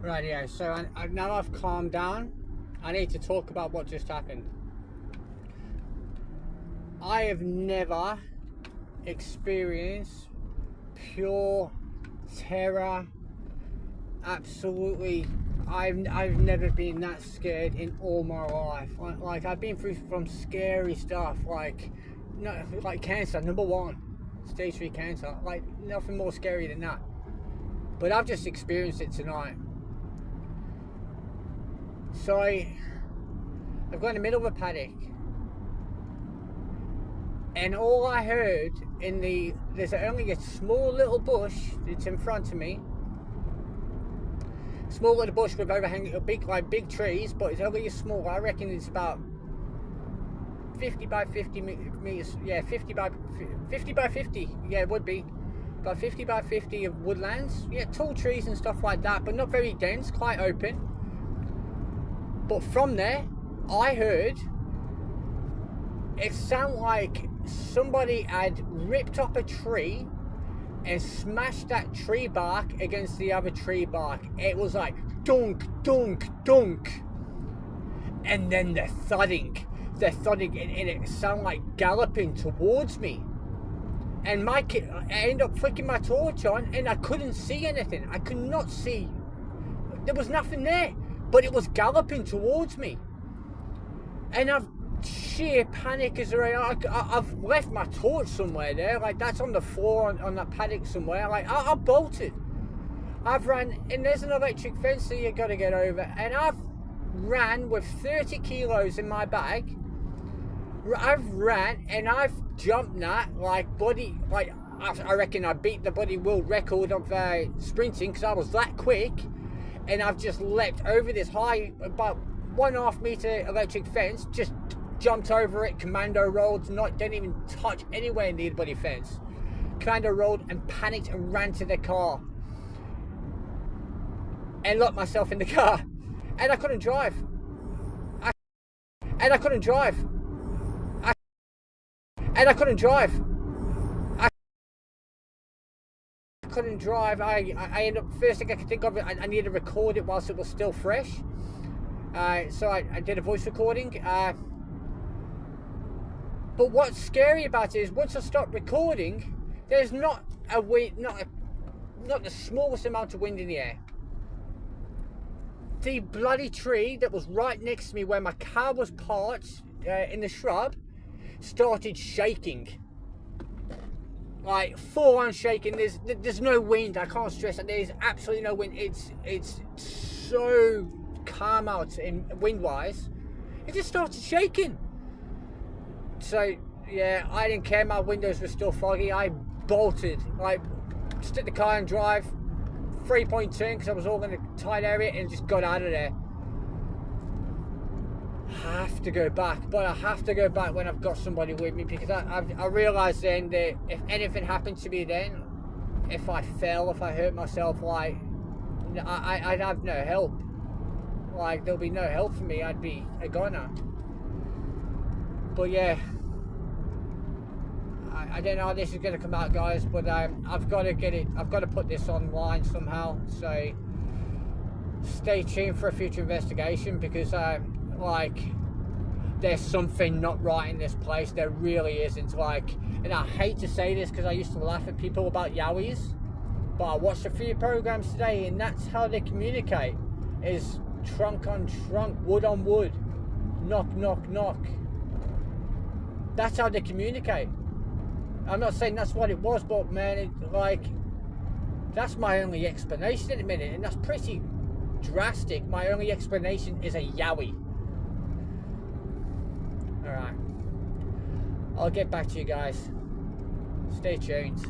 Right, yeah, so now I've calmed down, I need to talk about what just happened. I have never experienced pure terror. Absolutely, I've never been that scared in all my life. Like I've been through some scary stuff, like cancer, number 1, stage 3 cancer. Like nothing more scary than that. But I've just experienced it tonight. So I've got in the middle of a paddock, and all I heard there's only a small little bush that's in front of me. Small little bush with overhanging big trees, but it's only a small. I reckon it's about 50 by 50 meters. Yeah, 50 by 50. Yeah, it would be about 50 by 50 of woodlands. Yeah, tall trees and stuff like that, but not very dense, quite open. But from there, I heard it sounded like somebody had ripped up a tree and smashed that tree bark against the other tree bark. It was like dunk, dunk, dunk. And then the thudding, and it sounded like galloping towards me. And I ended up flicking my torch on, and I couldn't see anything. I could not see. There was nothing there, but it was galloping towards me. And I've sheer panic is around. I've left my torch somewhere there, like that's on the floor on that paddock somewhere. Like I bolted. I've ran, and there's an electric fence that you got to get over, and I've ran with 30 kilos in my bag. I've ran and I've jumped that like bloody, like I reckon I beat the bloody world record of sprinting because I was that quick, and I've just leapt over this high, about 1.5 meter electric fence, just jumped over it, commando rolled, didn't even touch anywhere near the bloody fence. Commando rolled and panicked and ran to the car and locked myself in the car, and I couldn't drive. I couldn't drive. I ended up, first thing I could think of, I needed to record it whilst it was still fresh. So I did a voice recording. But what's scary about it is once I stop recording, there's not a wind, not the smallest amount of wind in the air. The bloody tree that was right next to me where my car was parked in the shrub started shaking. Like full on shaking. There's no wind. I can't stress that. There's absolutely no wind. It's so calm out in wind wise. It just started shaking. So yeah, I didn't care. My windows were still foggy. I bolted, like stick the car and drive 3-point turn because I was all in a tight area and just got out of there. Have to go back, but I have to go back when I've got somebody with me, because I realised then that if anything happened to me then, if I fell, if I hurt myself, like I'd have no help. Like there'll be no help for me. I'd be a goner. But yeah, I don't know how this is going to come out, guys, but I've got to get it. I've got to put this online somehow. So stay tuned for a future investigation, because like there's something not right in this place. There really isn't. Like, and I hate to say this because I used to laugh at people about yowies, but I watched a few programs today, and that's how they communicate: is trunk on trunk, wood on wood, knock knock knock. That's how they communicate. I'm not saying that's what it was, but man, that's my only explanation at the minute, and that's pretty drastic. My only explanation is a yowie. Alright, I'll get back to you guys. Stay tuned.